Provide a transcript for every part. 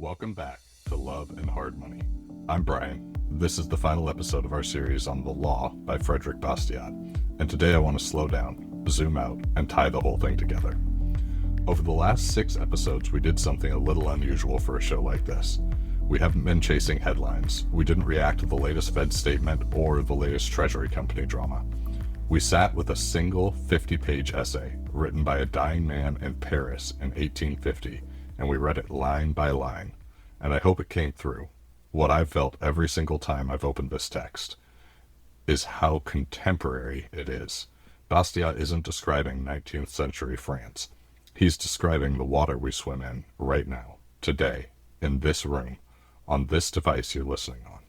Welcome back to Love and Hard Money. I'm Brian. This is the final episode of our series on the law by Frederick Bastiat, and today I want to slow down, zoom out, and tie the whole thing together. Over the last 6 episodes, we did something a little unusual for a show like this. We haven't been chasing headlines. We didn't react to the latest Fed statement or the latest Treasury Company drama. We sat with a single 50-page essay written by a dying man in Paris in 1850, and we read it line by line, and I hope it came through. What I've felt every single time I've opened this text is how contemporary it is. Bastiat isn't describing 19th century France. He's describing the water we swim in right now, today, in this room, on this device you're listening on.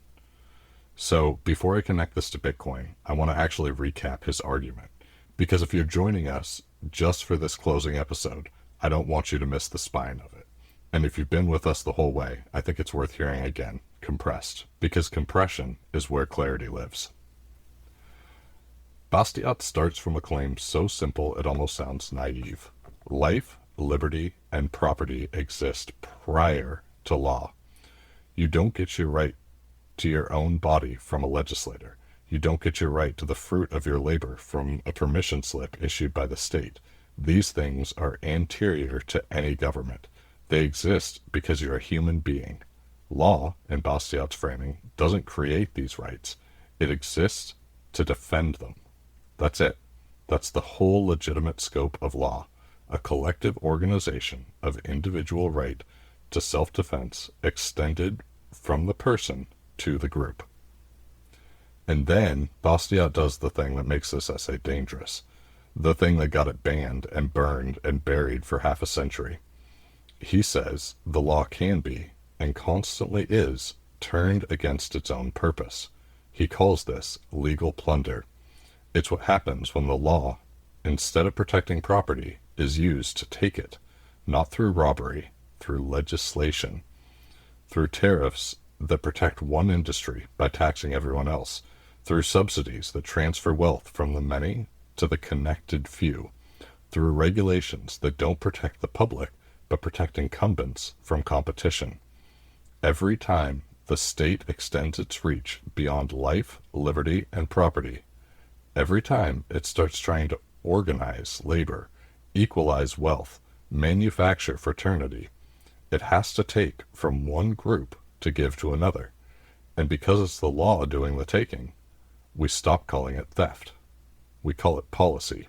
So before I connect this to Bitcoin, I want to actually recap his argument, because if you're joining us just for this closing episode, I don't want you to miss the spine of it. And if you've been with us the whole way, I think it's worth hearing again, compressed, because compression is where clarity lives. Bastiat starts from a claim so simple it almost sounds naive. Life, liberty, and property exist prior to law. You don't get your right to your own body from a legislator. You don't get your right to the fruit of your labor from a permission slip issued by the state. These things are anterior to any government. They exist because you're a human being. Law, in Bastiat's framing, doesn't create these rights. It exists to defend them. That's it. That's the whole legitimate scope of law. A collective organization of individual right to self-defense extended from the person to the group. And then Bastiat does the thing that makes this essay dangerous. The thing that got it banned and burned and buried for half a century. He says the law can be, and constantly is, turned against its own purpose. He calls this legal plunder. It's what happens when the law, instead of protecting property, is used to take it, not through robbery, through legislation, through tariffs that protect one industry by taxing everyone else, through subsidies that transfer wealth from the many to the connected few, through regulations that don't protect the public but protect incumbents from competition. Every time the state extends its reach beyond life, liberty, and property, every time it starts trying to organize labor, equalize wealth, manufacture fraternity, it has to take from one group to give to another. And because it's the law doing the taking, we stop calling it theft. We call it policy.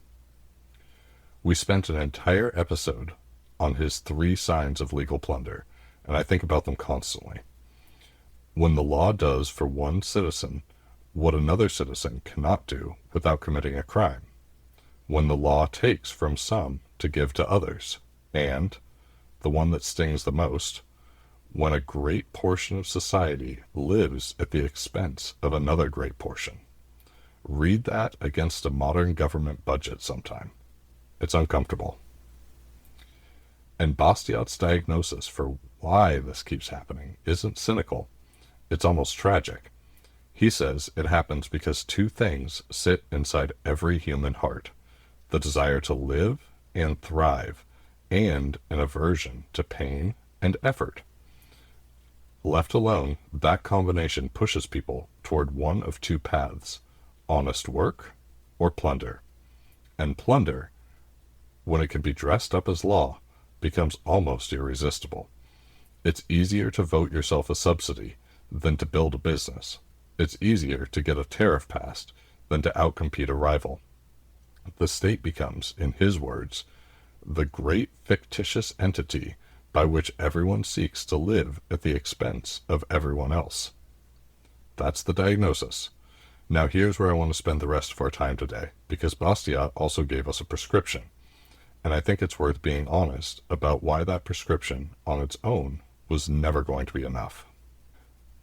We spent an entire episode on his 3 signs of legal plunder, and I think about them constantly. When the law does for one citizen what another citizen cannot do without committing a crime. When the law takes from some to give to others. And, the one that stings the most, when a great portion of society lives at the expense of another great portion. Read that against a modern government budget sometime. It's uncomfortable. And Bastiat's diagnosis for why this keeps happening isn't cynical. It's almost tragic. He says it happens because 2 things sit inside every human heart: the desire to live and thrive, and an aversion to pain and effort. Left alone, that combination pushes people toward one of 2 paths: honest work or plunder. And plunder, when it can be dressed up as law, becomes almost irresistible. It's easier to vote yourself a subsidy than to build a business. It's easier to get a tariff passed than to outcompete a rival. The state becomes, in his words, the great fictitious entity by which everyone seeks to live at the expense of everyone else. That's the diagnosis. Now here's where I want to spend the rest of our time today, because Bastiat also gave us a prescription, and I think it's worth being honest about why that prescription on its own was never going to be enough.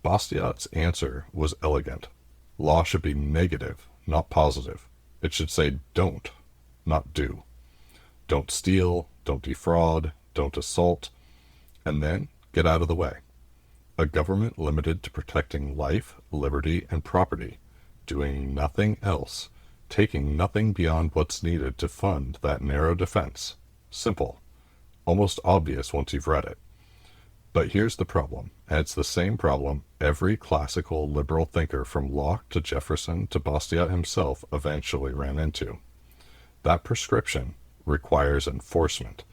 Bastiat's answer was elegant. Law should be negative, not positive. It should say don't, not do. Don't steal, don't defraud, don't assault, and then get out of the way. A government limited to protecting life, liberty, and property, doing nothing else, taking nothing beyond what's needed to fund that narrow defense. Simple. Almost obvious once you've read it. But here's the problem, and it's the same problem every classical liberal thinker from Locke to Jefferson to Bastiat himself eventually ran into. That prescription requires enforcement,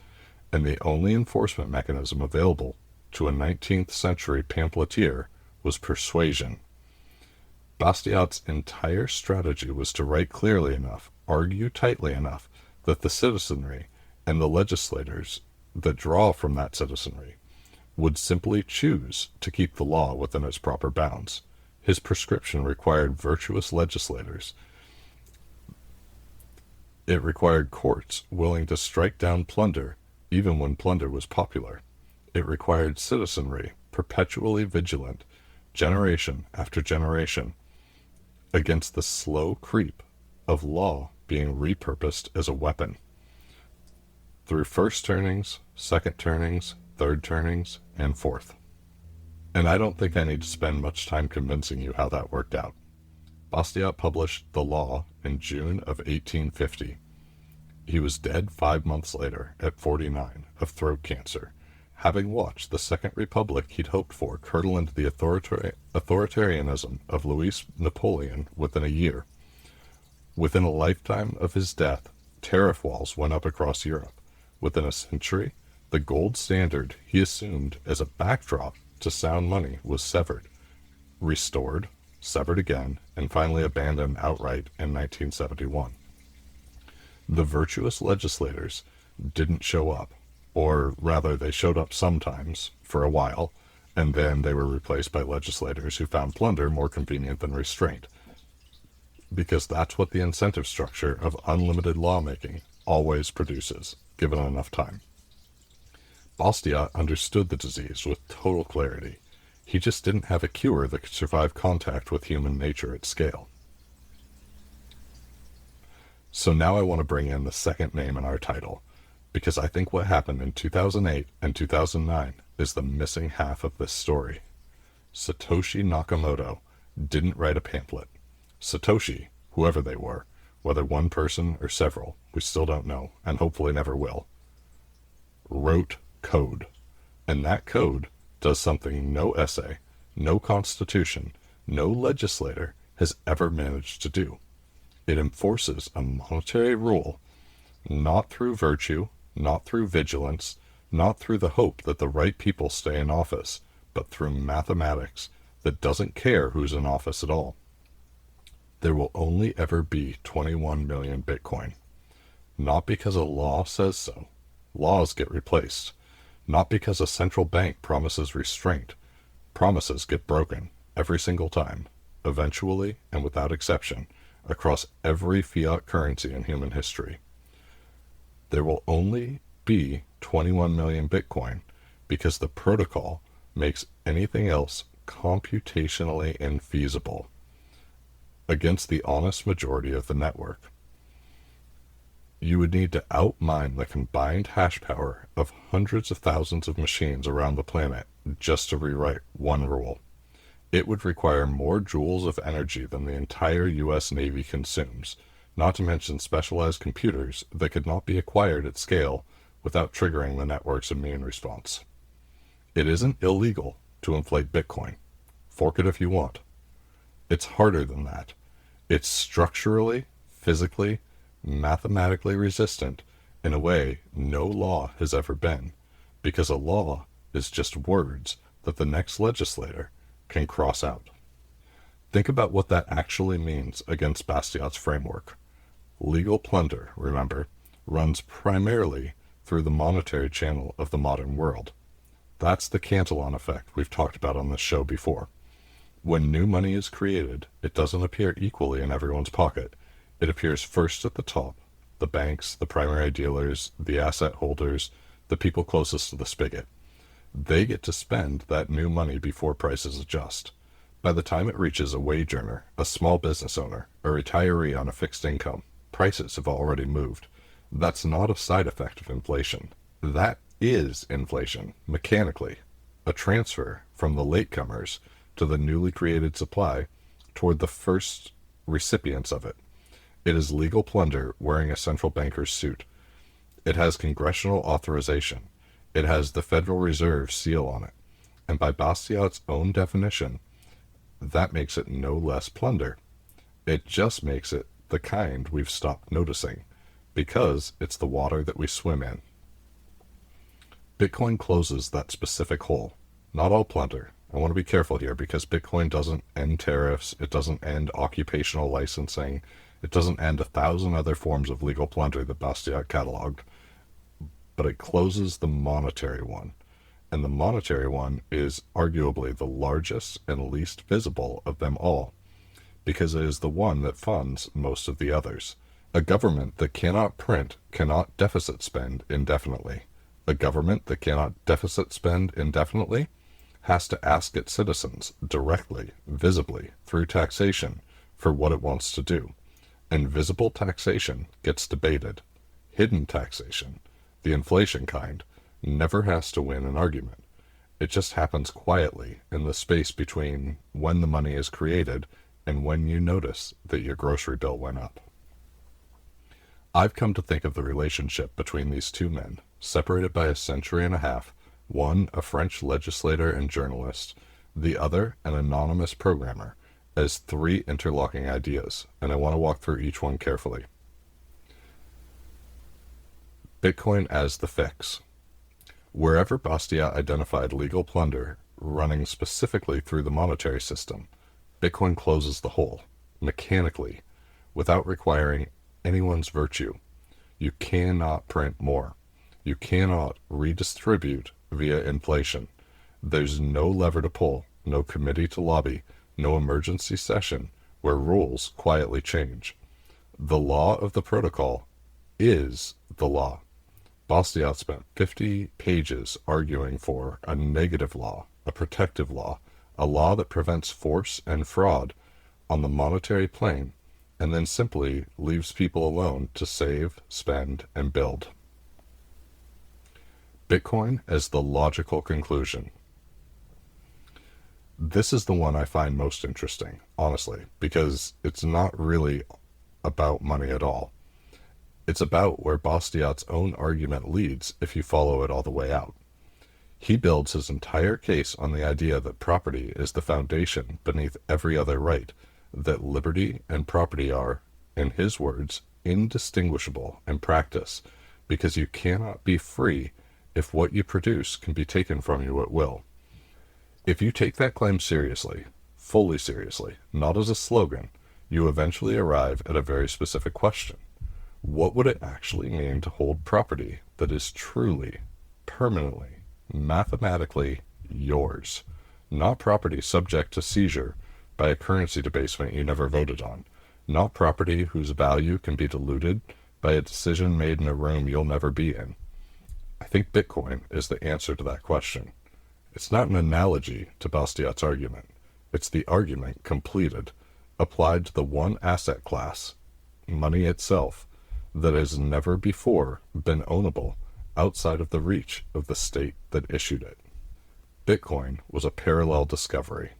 and the only enforcement mechanism available to a 19th century pamphleteer was persuasion. Bastiat's entire strategy was to write clearly enough, argue tightly enough, that the citizenry and the legislators that draw from that citizenry would simply choose to keep the law within its proper bounds. His prescription required virtuous legislators. It required courts willing to strike down plunder, even when plunder was popular. It required citizenry perpetually vigilant, generation after generation, against the slow creep of law being repurposed as a weapon. Through first turnings, second turnings, third turnings, and fourth. And I don't think I need to spend much time convincing you how that worked out. Bastiat published the law in June of 1850. He was dead 5 months later, at 49, of throat cancer, having watched the Second Republic he'd hoped for curdle into the authoritarianism of Louis Napoleon within a year. Within a lifetime of his death, tariff walls went up across Europe. Within a century, the gold standard he assumed as a backdrop to sound money was severed, restored, severed again, and finally abandoned outright in 1971. The virtuous legislators didn't show up, or rather they showed up sometimes, for a while, and then they were replaced by legislators who found plunder more convenient than restraint. Because that's what the incentive structure of unlimited lawmaking always produces, given enough time. Bastiat understood the disease with total clarity. He just didn't have a cure that could survive contact with human nature at scale. So now I want to bring in the second name in our title, because I think what happened in 2008 and 2009 is the missing half of this story. Satoshi Nakamoto didn't write a pamphlet. Satoshi, whoever they were, whether one person or several, we still don't know, and hopefully never will, wrote code. And that code does something no essay, no constitution, no legislator has ever managed to do. It enforces a monetary rule, not through virtue, not through vigilance, not through the hope that the right people stay in office, but through mathematics that doesn't care who's in office at all. There will only ever be 21 million Bitcoin. Not because a law says so. Laws get replaced. Not because a central bank promises restraint. Promises get broken every single time, eventually and without exception, across every fiat currency in human history. There will only be 21 million Bitcoin because the protocol makes anything else computationally infeasible against the honest majority of the network. You would need to outmine the combined hash power of hundreds of thousands of machines around the planet just to rewrite one rule. It would require more joules of energy than the entire U.S. Navy consumes, not to mention specialized computers that could not be acquired at scale without triggering the network's immune response. It isn't illegal to inflate Bitcoin. Fork it if you want. It's harder than that. It's structurally, physically, mathematically resistant in a way no law has ever been, because a law is just words that the next legislator can cross out. Think about what that actually means against Bastiat's framework. Legal plunder, remember, runs primarily through the monetary channel of the modern world. That's the Cantillon effect we've talked about on this show before. When new money is created, it doesn't appear equally in everyone's pocket. It appears first at the top, the banks, the primary dealers, the asset holders, the people closest to the spigot. They get to spend that new money before prices adjust. By the time it reaches a wage earner, a small business owner, a retiree on a fixed income, prices have already moved. That's not a side effect of inflation. That is inflation, mechanically, a transfer from the latecomers to the newly created supply toward the first recipients of it. It is legal plunder wearing a central banker's suit. It has congressional authorization. It has the Federal Reserve seal on it. And by Bastiat's own definition, that makes it no less plunder. It just makes it the kind we've stopped noticing, because it's the water that we swim in. Bitcoin closes that specific hole. Not all plunder. I want to be careful here, because Bitcoin doesn't end tariffs, it doesn't end occupational licensing, it doesn't end 1,000 other forms of legal plunder that Bastiat cataloged, but it closes the monetary one. And the monetary one is arguably the largest and least visible of them all, because it is the one that funds most of the others. A government that cannot print cannot deficit spend indefinitely. A government that cannot deficit spend indefinitely has to ask its citizens directly, visibly, through taxation, for what it wants to do. And visible taxation gets debated. Hidden taxation, the inflation kind, never has to win an argument. It just happens quietly in the space between when the money is created and when you notice that your grocery bill went up. I've come to think of the relationship between these two men, separated by a century and a half, one a French legislator and journalist, the other an anonymous programmer, as three interlocking ideas, and I want to walk through each one carefully. Bitcoin as the fix. Wherever Bastiat identified legal plunder running specifically through the monetary system, Bitcoin closes the hole, mechanically, without requiring anyone's virtue. You cannot print more. You cannot redistribute via inflation. There's no lever to pull, no committee to lobby, no emergency session where rules quietly change. The law of the protocol is the law. Bastiat spent 50 pages arguing for a negative law, a protective law, a law that prevents force and fraud on the monetary plane, and then simply leaves people alone to save, spend, and build. Bitcoin as the logical conclusion. This is the one I find most interesting, honestly, because it's not really about money at all. It's about where Bastiat's own argument leads if you follow it all the way out. He builds his entire case on the idea that property is the foundation beneath every other right, that liberty and property are, in his words, indistinguishable in practice, because you cannot be free if what you produce can be taken from you at will. If you take that claim seriously, fully seriously, not as a slogan, you eventually arrive at a very specific question. What would it actually mean to hold property that is truly, permanently, mathematically yours? Not property subject to seizure by a currency debasement you never voted on. Not property whose value can be diluted by a decision made in a room you'll never be in. I think Bitcoin is the answer to that question. It's not an analogy to Bastiat's argument. It's the argument completed, applied to the one asset class, money itself, that has never before been ownable outside of the reach of the state that issued it. Bitcoin was a parallel discovery.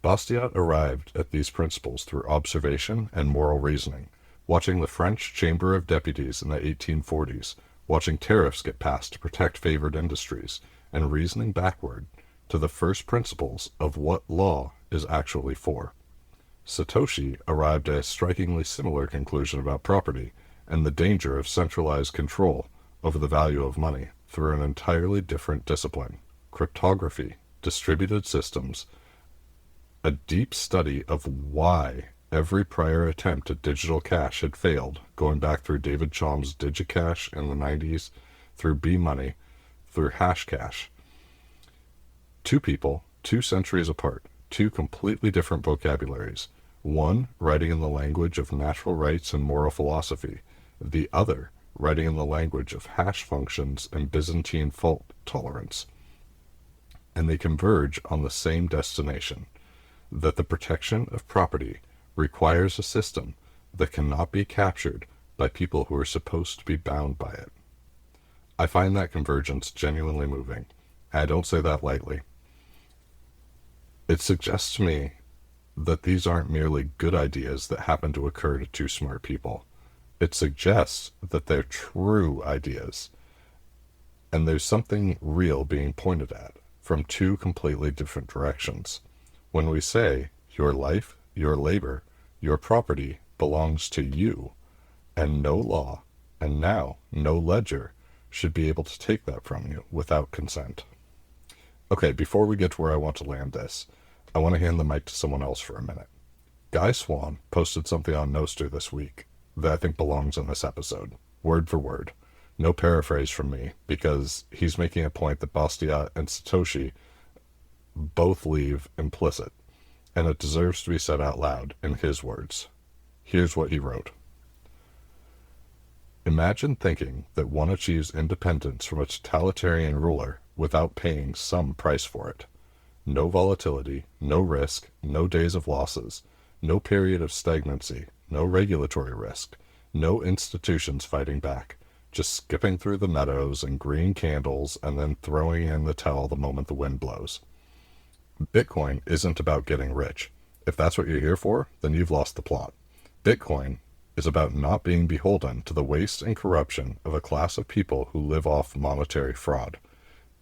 Bastiat arrived at these principles through observation and moral reasoning, watching the French Chamber of Deputies in the 1840s, watching tariffs get passed to protect favored industries, and reasoning backward to the first principles of what law is actually for. Satoshi arrived at a strikingly similar conclusion about property and the danger of centralized control over the value of money through an entirely different discipline, cryptography, distributed systems, a deep study of why every prior attempt at digital cash had failed, going back through David Chaum's DigiCash in the 90s, through B-Money, through Hashcash. Two people, 2 centuries apart, 2 completely different vocabularies, one writing in the language of natural rights and moral philosophy, the other writing in the language of hash functions and Byzantine fault tolerance. And they converge on the same destination, that the protection of property requires a system that cannot be captured by people who are supposed to be bound by it. I find that convergence genuinely moving. I don't say that lightly. It suggests to me that these aren't merely good ideas that happen to occur to 2 smart people. It suggests that they're true ideas, and there's something real being pointed at from two completely different directions. When we say, your life, your labor, your property belongs to you, and no law, and now no ledger, should be able to take that from you without consent. Okay, before we get to where I want to land this, I want to hand the mic to someone else for a minute. Guy Swan posted something on Nostr this week that I think belongs in this episode, word for word. No paraphrase from me, because he's making a point that Bastiat and Satoshi both leave implicit, and it deserves to be said out loud in his words. Here's what he wrote. Imagine thinking that one achieves independence from a totalitarian ruler without paying some price for it. No volatility, no risk, no days of losses, no period of stagnancy, no regulatory risk, no institutions fighting back, just skipping through the meadows and green candles and then throwing in the towel the moment the wind blows. Bitcoin isn't about getting rich. If that's what you're here for, then you've lost the plot. Bitcoin is about not being beholden to the waste and corruption of a class of people who live off monetary fraud.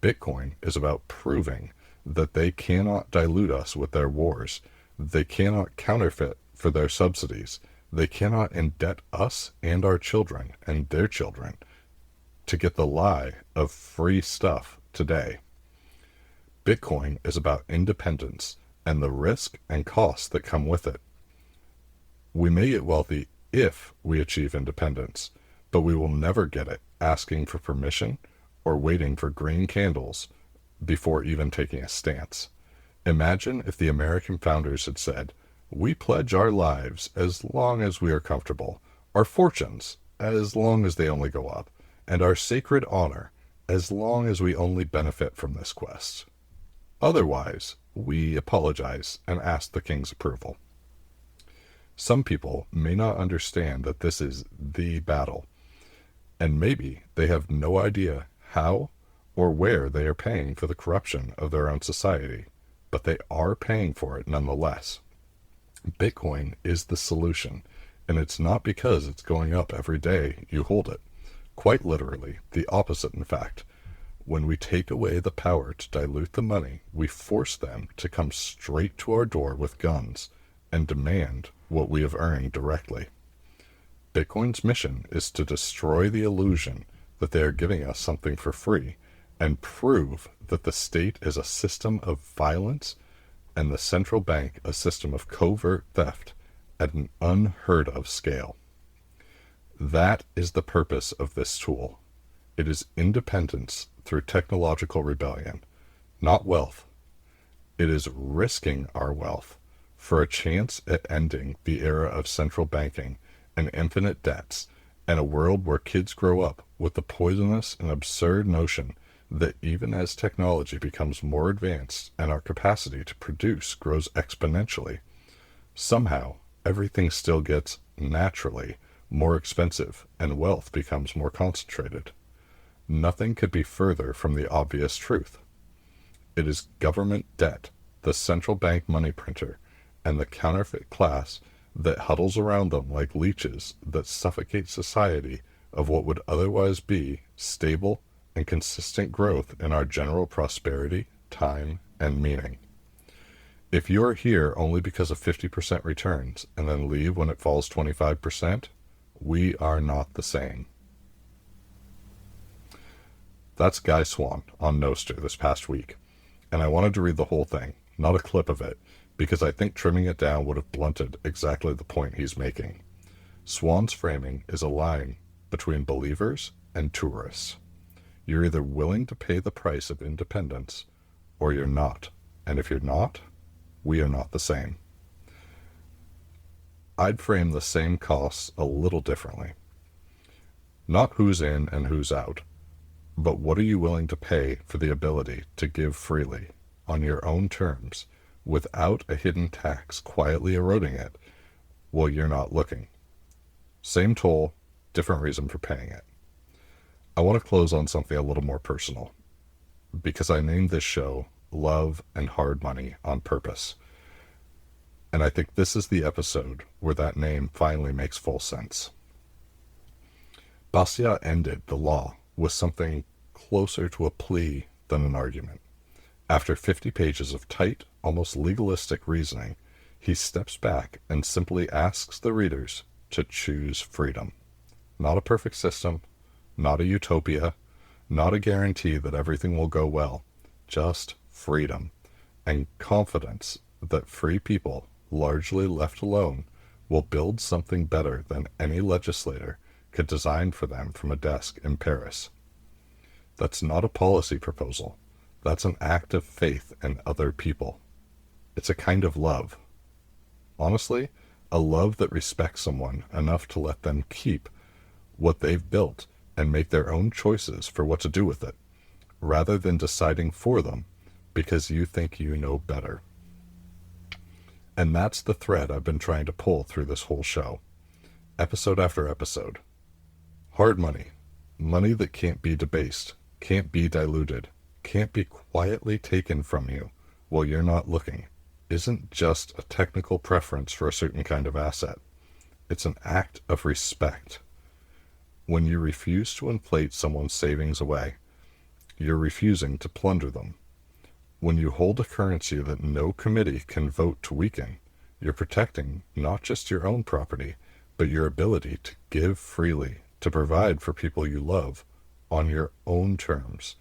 Bitcoin is about proving that they cannot dilute us with their wars. They cannot counterfeit for their subsidies. They cannot indebt us and our children and their children to get the lie of free stuff today. Bitcoin is about independence and the risk and costs that come with it. We may get wealthy if we achieve independence, but we will never get it asking for permission or waiting for green candles before even taking a stance. Imagine if the American founders had said, we pledge our lives as long as we are comfortable, our fortunes as long as they only go up, and our sacred honor as long as we only benefit from this quest. Otherwise, we apologize and ask the king's approval. Some people may not understand that this is the battle, and maybe they have no idea how or where they are paying for the corruption of their own society, but they are paying for it nonetheless. Bitcoin is the solution, and it's not because it's going up every day you hold it. Quite literally, the opposite in fact. When we take away the power to dilute the money, we force them to come straight to our door with guns and demand what we have earned directly. Bitcoin's mission is to destroy the illusion that they are giving us something for free and prove that the state is a system of violence and the central bank a system of covert theft at an unheard of scale. That is the purpose of this tool. It is independence through technological rebellion, not wealth. It is risking our wealth for a chance at ending the era of central banking and infinite debts and a world where kids grow up with the poisonous and absurd notion that even as technology becomes more advanced and our capacity to produce grows exponentially, somehow everything still gets naturally more expensive and wealth becomes more concentrated. Nothing could be further from the obvious truth. It is government debt, the central bank money printer, and the counterfeit class that huddles around them like leeches that suffocate society of what would otherwise be stable and consistent growth in our general prosperity, time, and meaning. If you are here only because of 50% returns and then leave when it falls 25%, we are not the same. That's Guy Swan on Nostr this past week, and I wanted to read the whole thing, not a clip of it, because I think trimming it down would have blunted exactly the point he's making. Swan's framing is a line between believers and tourists. You're either willing to pay the price of independence, or you're not, and if you're not, we are not the same. I'd frame the same costs a little differently. Not who's in and who's out, but what are you willing to pay for the ability to give freely, on your own terms, without a hidden tax quietly eroding it while you're not looking? Same toll, different reason for paying it. I want to close on something a little more personal, because I named this show Love and Hard Money on purpose. And I think this is the episode where that name finally makes full sense. Bastiat ended the law with something closer to a plea than an argument. After 50 pages of tight, almost legalistic reasoning, he steps back and simply asks the readers to choose freedom. Not a perfect system, not a utopia, not a guarantee that everything will go well, just freedom and confidence that free people, largely left alone, will build something better than any legislator could design for them from a desk in Paris. That's not a policy proposal. That's an act of faith in other people. It's a kind of love. Honestly, a love that respects someone enough to let them keep what they've built and make their own choices for what to do with it, rather than deciding for them because you think you know better. And that's the thread I've been trying to pull through this whole show, episode after episode. Hard money, money that can't be debased, can't be diluted, can't be quietly taken from you while you're not looking, isn't just a technical preference for a certain kind of asset. It's an act of respect. When you refuse to inflate someone's savings away, you're refusing to plunder them. When you hold a currency that no committee can vote to weaken, you're protecting not just your own property, but your ability to give freely, to provide for people you love, on your own terms,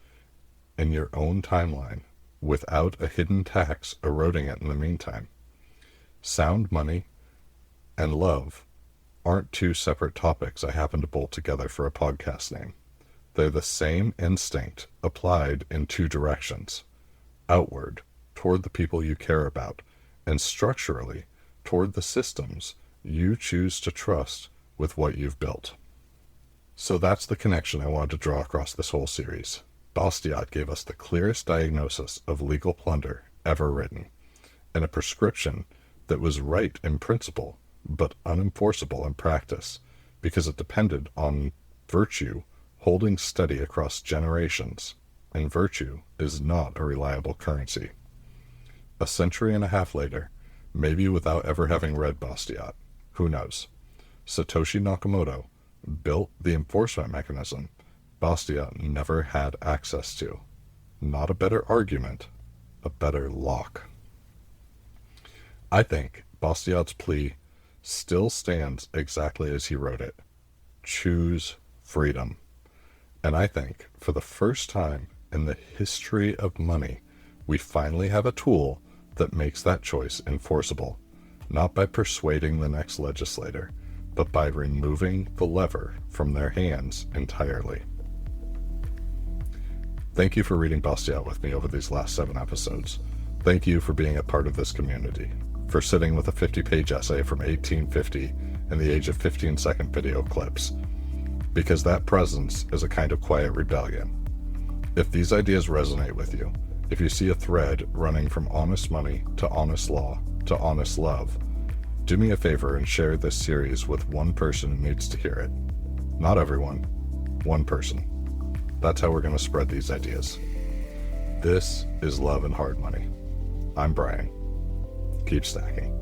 in your own timeline, without a hidden tax eroding it in the meantime. Sound money and love aren't two separate topics I happen to bolt together for a podcast name. They're the same instinct applied in two directions: outward, toward the people you care about, and structurally, toward the systems you choose to trust with what you've built. So that's the connection I wanted to draw across this whole series. Bastiat gave us the clearest diagnosis of legal plunder ever written, and a prescription that was right in principle, but unenforceable in practice, because it depended on virtue holding steady across generations, and virtue is not a reliable currency. A century and a half later, maybe without ever having read Bastiat, who knows, Satoshi Nakamoto built the enforcement mechanism Bastiat never had access to. Not a better argument, a better lock. I think Bastiat's plea still stands exactly as he wrote it. Choose freedom. And I think, for the first time in the history of money, we finally have a tool that makes that choice enforceable, not by persuading the next legislator, but by removing the lever from their hands entirely. Thank you for reading Bastiat with me over these last 7 episodes. Thank you for being a part of this community, for sitting with a 50-page essay from 1850 in the age of 15-second video clips, because that presence is a kind of quiet rebellion. If these ideas resonate with you, if you see a thread running from honest money to honest law to honest love, do me a favor and share this series with one person who needs to hear it. Not everyone, one person. That's how we're going to spread these ideas. This is Love and Hard Money. I'm Brian. Keep stacking.